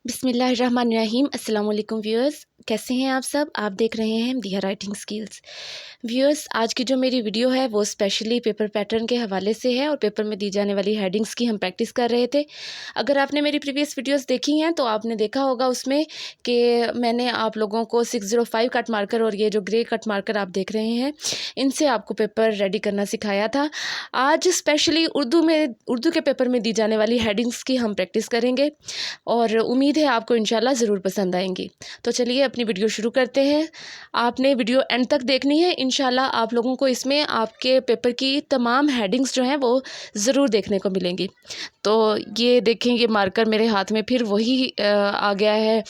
बिस्मिल्लाहिर्रहमानिर्रहीम। अस्सलाम वालेकुम व्यूअर्स, कैसे हैं आप सब। आप देख रहे हैं दिया राइटिंग स्किल्स। व्यूअर्स, आज की जो मेरी वीडियो है वो स्पेशली पेपर पैटर्न के हवाले से है और पेपर में दी जाने वाली हेडिंग्स की हम प्रैक्टिस कर रहे थे। अगर आपने मेरी प्रीवियस वीडियोस देखी हैं तो आपने देखा होगा उसमें कि मैंने आप लोगों को 605 कट मार्कर और ये जो ग्रे कट मार्कर आप देख रहे हैं इनसे आपको पेपर रेडी करना सिखाया था। आज स्पेशली उर्दू के पेपर में दी जाने वाली हेडिंग्स की हम प्रैक्टिस करेंगे और उम्मीद है आपको इंशाल्लाह ज़रूर पसंद आएंगी। तो चलिए अपनी वीडियो शुरू करते हैं। आपने वीडियो एंड तक देखनी है। इंशाल्लाह आप लोगों को इसमें आपके पेपर की तमाम हेडिंग्स जो हैं वो ज़रूर देखने को मिलेंगी। तो ये देखें, ये मार्कर मेरे हाथ में फिर वही आ गया है।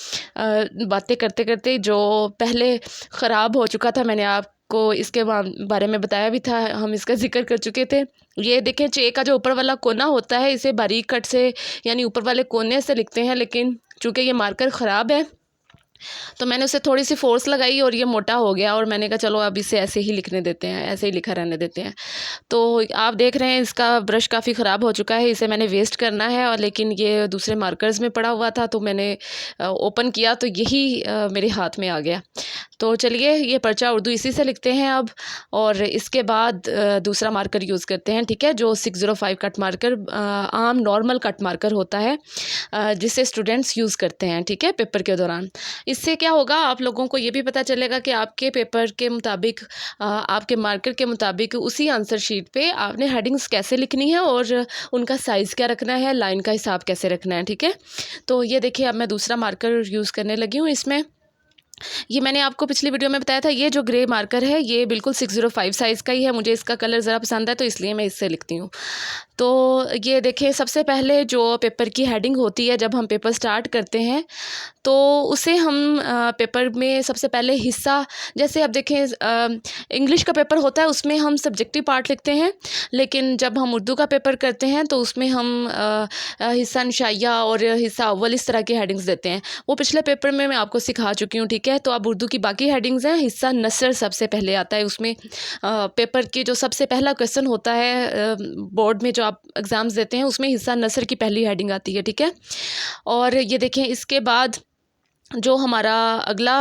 बातें करते करते जो पहले ख़राब हो चुका था, मैंने आपको इसके बारे में बताया भी था, हम इसका जिक्र कर चुके थे। ये देखें, चे का जो ऊपर वाला कोना होता है इसे बारीक कट से यानी ऊपर वाले कोने से लिखते हैं, लेकिन चूँकि ये मार्कर ख़राब है तो मैंने उसे थोड़ी सी फोर्स लगाई और ये मोटा हो गया और मैंने कहा चलो अब इसे ऐसे ही लिखने देते हैं, ऐसे ही लिखा रहने देते हैं। तो आप देख रहे हैं इसका ब्रश काफ़ी ख़राब हो चुका है, इसे मैंने वेस्ट करना है और लेकिन ये दूसरे मार्कर्स में पड़ा हुआ था तो मैंने ओपन किया तो यही मेरे हाथ में आ गया। तो चलिए ये पर्चा उर्दू इसी से लिखते हैं अब, और इसके बाद दूसरा मार्कर यूज़ करते हैं, ठीक है, जो 605 कट मार्कर आम नॉर्मल कट मार्कर होता है जिसे स्टूडेंट्स यूज़ करते हैं, ठीक है, पेपर के दौरान। इससे क्या होगा, आप लोगों को ये भी पता चलेगा कि आपके पेपर के मुताबिक आपके मार्कर के मुताबिक उसी आंसर शीट पे आपने हेडिंग्स कैसे लिखनी है और उनका साइज़ क्या रखना है, लाइन का हिसाब कैसे रखना है, ठीक है। तो ये देखिए अब मैं दूसरा मार्कर यूज़ करने लगी हूँ इसमें। ये मैंने आपको पिछली वीडियो में बताया था, ये जो ग्रे मार्कर है ये बिल्कुल 605 साइज़ का ही है। मुझे इसका कलर ज़रा पसंद है तो इसलिए मैं इससे लिखती हूँ। तो ये देखिए, सबसे पहले जो पेपर की हेडिंग होती है जब हम पेपर स्टार्ट करते हैं तो उसे हम पेपर में सबसे पहले हिस्सा, जैसे अब देखें इंग्लिश का पेपर होता है उसमें हम सब्जेक्टिव पार्ट लिखते हैं, लेकिन जब हम उर्दू का पेपर करते हैं तो उसमें हम हिस्सा नशाइया और हिस्सा अव्वल इस तरह की हेडिंग्स देते हैं। वो पिछले पेपर में मैं आपको सिखा चुकी हूँ, ठीक है। तो अब उर्दू की बाकी हेडिंग्स हैं। हिस्सा नसर सबसे पहले आता है, उसमें पेपर की जो सबसे पहला क्वेश्चन होता है बोर्ड में जो आप एग्ज़ाम्स देते हैं उसमें हिस्सा नसर की पहली हेडिंग आती है, ठीक है। और ये देखें, इसके बाद जो हमारा अगला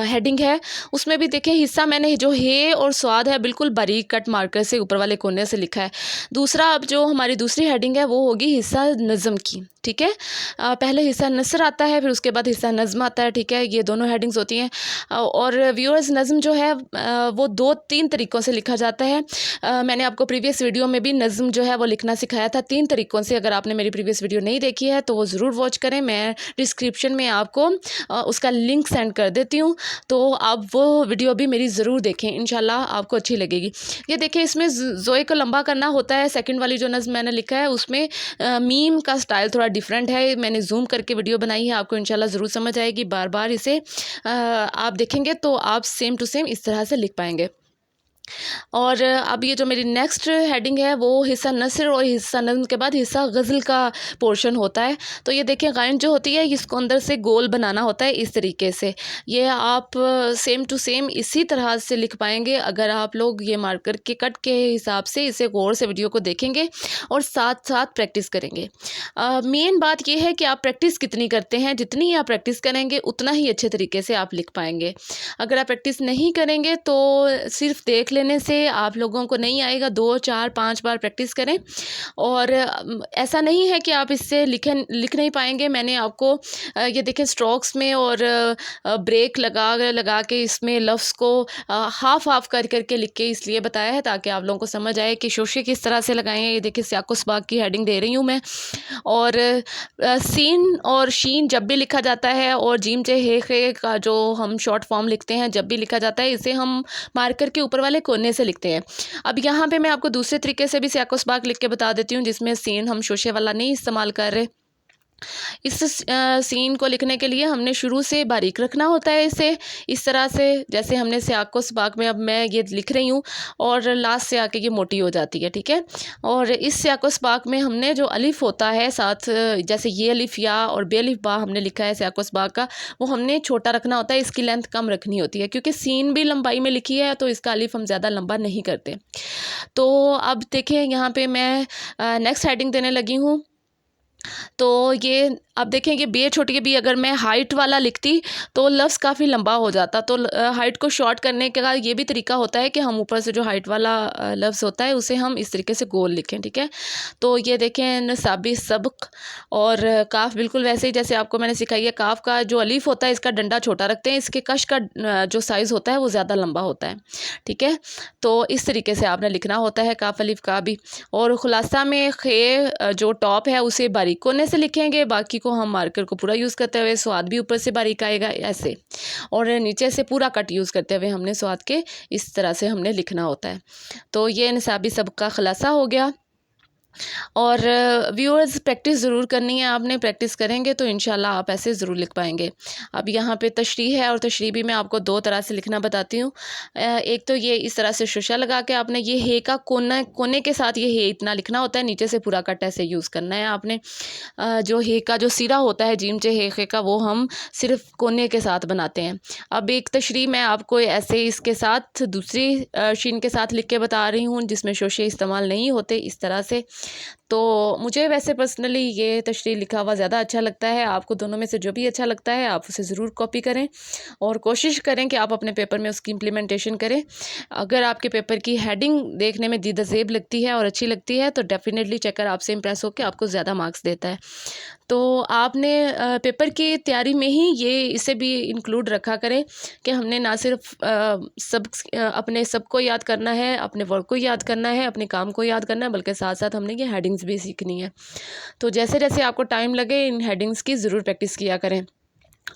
हेडिंग है उसमें भी देखें हिस्सा मैंने जो हे और स्वाद है बिल्कुल बारीक कट मार्कर से ऊपर वाले कोने से लिखा है। दूसरा, अब जो हमारी दूसरी हेडिंग है वो होगी हिस्सा नज़म की, ठीक है। पहले हिस्सा नसर आता है, फिर उसके बाद हिस्सा नज़म आता है, ठीक है। ये दोनों हेडिंग्स होती हैं। और व्यूअर्स, नज़म जो है वो 2-3 तरीक़ों से लिखा जाता है। मैंने आपको प्रीवियस वीडियो में भी नज़म जो है वो लिखना सिखाया था 3 तरीक़ों से। अगर आपने मेरी प्रीवियस वीडियो नहीं देखी है तो वो ज़रूर वॉच करें। मैं डिस्क्रिप्शन में आपको उसका लिंक सेंड कर देती हूँ, तो आप वो वीडियो भी मेरी ज़रूर देखें, इंशाल्लाह आपको अच्छी लगेगी। ये देखें, इसमें ज़ोए को लंबा करना होता है। सेकंड वाली जो नज़्म मैंने लिखा है उसमें मीम का स्टाइल थोड़ा डिफरेंट है। मैंने जूम करके वीडियो बनाई है, आपको इंशाल्लाह ज़रूर समझ आएगी। बार बार इसे आप देखेंगे तो आप सेम टू सेम इस तरह से लिख पाएंगे। और अब ये जो मेरी नेक्स्ट हेडिंग है वो हिस्सा नसर और हिस्सा नज़्म के बाद हिस्सा गज़ल का पोर्शन होता है। तो ये देखिए, गायन जो होती है इसको अंदर से गोल बनाना होता है इस तरीके से। ये आप सेम टू सेम इसी तरह से लिख पाएंगे अगर आप लोग ये मार्कर के कट के हिसाब से इसे गौर से वीडियो को देखेंगे और साथ साथ प्रैक्टिस करेंगे। मेन बात यह है कि आप प्रैक्टिस कितनी करते हैं, जितनी आप प्रैक्टिस करेंगे उतना ही अच्छे तरीके से आप लिख पाएंगे। अगर आप प्रैक्टिस नहीं करेंगे तो सिर्फ देख लेने से आप लोगों को नहीं आएगा। 2-4-5 बार प्रैक्टिस करें। और ऐसा नहीं है कि आप इससे लिख नहीं पाएंगे। मैंने आपको ये देखें स्ट्रोक्स में और ब्रेक लगा के इसमें लफ्ज़ को हाफ हाफ करके लिख के इसलिए बताया है ताकि आप लोगों को समझ आए कि शोशे किस तरह से लगाएं। ये देखिए, सियाकुसबाग की हेडिंग दे रही हूँ मैं। और सीन और शीन जब भी लिखा जाता है और जीम चे हे खे का जो हम शॉर्ट फॉर्म लिखते हैं जब भी लिखा जाता है, इसे हम मार्कर के ऊपर वाले कोने से लिखते हैं। अब यहाँ पे मैं आपको दूसरे तरीके से भी सियाकुसबाग लिख के बता देती हूँ जिसमें सीन हम शोशे वाला नहीं इस्तेमाल कर रहे। इस सीन को लिखने के लिए हमने शुरू से बारीक रखना होता है इसे इस तरह से, जैसे हमने सियाकुसबाग में अब मैं ये लिख रही हूँ और लास्ट से आके ये मोटी हो जाती है, ठीक है। और इस सियाकुसबाग में हमने जो अलिफ होता है साथ, जैसे ये अलिफ या और बे अलिफ बा हमने लिखा है सियाकुसबाग का, वो हमने छोटा रखना होता है, इसकी लेंथ कम रखनी होती है क्योंकि सीन भी लंबाई में लिखी है तो इसका अलिफ हम ज़्यादा लंबा नहीं करते। तो अब देखिए यहाँ पे मैं नेक्स्ट हेडिंग देने लगी हूँ। तो ये अब देखें कि बी छोटी के बी अगर मैं हाइट वाला लिखती तो लफ्ज़ काफ़ी लंबा हो जाता। तो हाइट को शॉर्ट करने का ये भी तरीका होता है कि हम ऊपर से जो हाइट वाला लफ्ज़ होता है उसे हम इस तरीके से गोल लिखें, ठीक है। तो ये देखें नसाबी सबक, और काफ बिल्कुल वैसे ही जैसे आपको मैंने सिखाई है। काफ का जो अलीफ होता है इसका डंडा छोटा रखते हैं, इसके कश का जो साइज़ होता है वो ज़्यादा लंबा होता है, ठीक है। तो इस तरीके से आपने लिखना होता है काफ अलीफ का भी। और खुलासा में खे जो टॉप है उसे बारीक कोने से लिखेंगे, बाकी को हम मार्कर को पूरा यूज़ करते हुए, स्वाद भी ऊपर से बारीक आएगा ऐसे, और नीचे से पूरा कट यूज़ करते हुए हमने स्वाद के इस तरह से हमने लिखना होता है। तो ये निसाबी सबक का खुलासा हो गया। और व्यूअर्स प्रैक्टिस ज़रूर करनी है आपने, प्रैक्टिस करेंगे तो इंशाल्लाह आप ऐसे ज़रूर लिख पाएंगे। अब यहाँ पे तशरीह है, और तशरीह भी मैं आपको दो तरह से लिखना बताती हूँ। एक तो ये इस तरह से शुशा लगा के आपने ये हे का कोने के साथ ये हे इतना लिखना होता है, नीचे से पूरा कट ऐसे यूज़ करना है आपने। जो हे का जो सिरा होता है जीम चे हे का, वो हम सिर्फ कोने के साथ बनाते हैं। अब एक तशरीह मैं आपको ऐसे इसके साथ दूसरी शीन के साथ लिख के बता रही हूँ जिसमें शोशे इस्तेमाल नहीं होते, इस तरह से। तो मुझे वैसे पर्सनली ये तशरीह लिखा हुआ ज़्यादा अच्छा लगता है। आपको दोनों में से जो भी अच्छा लगता है आप उसे ज़रूर कॉपी करें, और कोशिश करें कि आप अपने पेपर में उसकी इम्प्लीमेंटेशन करें। अगर आपके पेपर की हेडिंग देखने में दीदाज़ेब लगती है और अच्छी लगती है तो डेफ़िनेटली चेकर आपसे इम्प्रेस होकर आपको ज़्यादा मार्क्स देता है। तो आपने पेपर की तैयारी में ही ये इसे भी इंक्लूड रखा करें कि हमने ना सिर्फ अपने सबको याद करना है, अपने वर्क को याद करना है, अपने काम को याद करना है, बल्कि साथ साथ हमने ये हेडिंग्स भी सीखनी है। तो जैसे जैसे आपको टाइम लगे इन हेडिंग्स की ज़रूर प्रैक्टिस किया करें।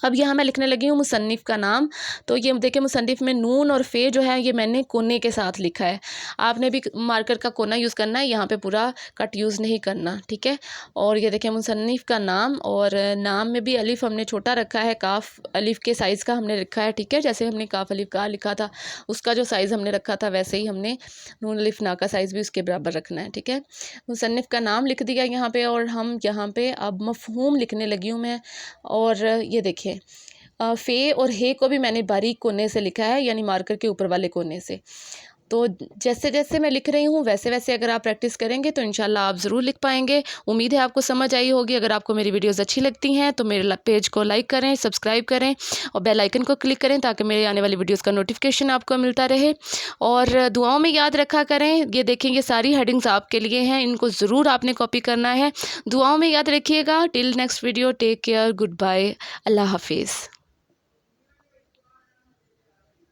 अब यहाँ मैं लिखने लगी हूँ मुसन्निफ़ का नाम। तो ये देखिए मुसन्निफ़ में नून और फ़े जो है ये मैंने कोने के साथ लिखा है। आपने भी मार्कर का कोना यूज़ करना है, यहाँ पे पूरा कट यूज़ नहीं करना, ठीक है। और ये देखिए मुसन्निफ़ का नाम, और नाम में भी अलिफ़ हमने छोटा रखा है, काफ़ अलिफ़ के साइज़ का हमने रखा है, ठीक है। जैसे हमने काफ़ अलिफ़ का लिखा था उसका जो साइज़ हमने रखा था वैसे ही हमने नून अलिफ़ ना का साइज़ भी उसके बराबर रखना है, ठीक है। मुसन्निफ़ का नाम लिख दिया यहाँ पे, और हम यहाँ पे अब मफ़हूम लिखने लगी हूँ मैं। और ये देखिए फ़े और हे को भी मैंने बारीक कोने से लिखा है, यानी मार्कर के ऊपर वाले कोने से। तो जैसे जैसे मैं लिख रही हूँ वैसे वैसे अगर आप प्रैक्टिस करेंगे तो इंशाल्लाह आप ज़रूर लिख पाएंगे। उम्मीद है आपको समझ आई होगी। अगर आपको मेरी वीडियोस अच्छी लगती हैं तो मेरे पेज को लाइक करें, सब्सक्राइब करें और बेल आइकन को क्लिक करें ताकि मेरे आने वाली वीडियोस का नोटिफिकेशन आपको मिलता रहे। और दुआओं में याद रखा करें। ये देखें ये सारी हेडिंग्स आपके लिए हैं, इनको ज़रूर आपने कॉपी करना है। दुआओं में याद रखिएगा। Till next video, take care, good bye, अल्लाह हाफिज़।